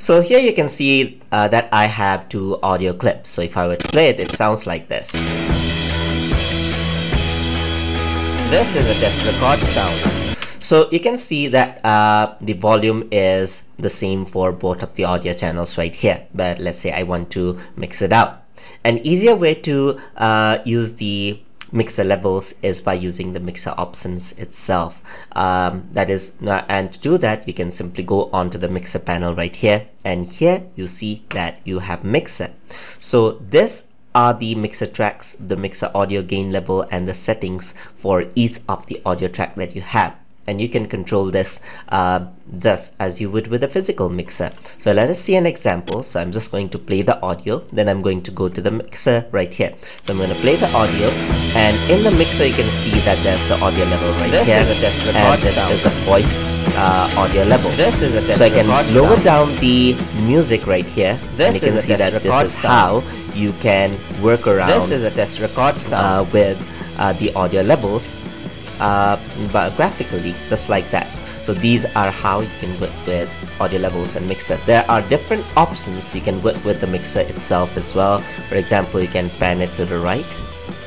So here you can see that I have two audio clips. So if I were to play it, it sounds like this. This is a test record sound. So you can see that the volume is the same for both of the audio channels right here. But let's say I want to mix it out. An easier way to use the mixer levels is by using the mixer options itself. And to do that, you can simply go onto the mixer panel right here, and here you see that you have mixer. So this are the mixer tracks, the mixer audio gain level, and the settings for each of the audio track that you have. And you can control this just as you would with a physical mixer. So let us see an example. So I'm just going to play the audio, then I'm going to go to the mixer right here. So I'm going to play the audio, and in the mixer you can see that there's the audio level right here. This is a test record and this is the voice audio level. This is a test so I can lower down the music right here, and you can see that this is how you can work around. This is a test record sound with the audio levels. But graphically, just like that. So these are how you can work with audio levels and mixer. There are different options you can work with the mixer itself as well. For example, you can pan it to the right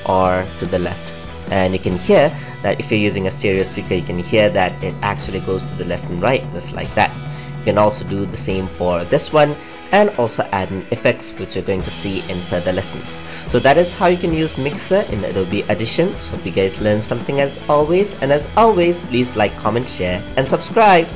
or to the left, and you can hear that if you're using a stereo speaker, you can hear that it actually goes to the left and right, just like that. You can also do the same for this one, and also add in effects, which you're going to see in further lessons. So that is how you can use mixer in Adobe Audition. So if you guys learned something as always, and as always, please like, comment, share, and subscribe.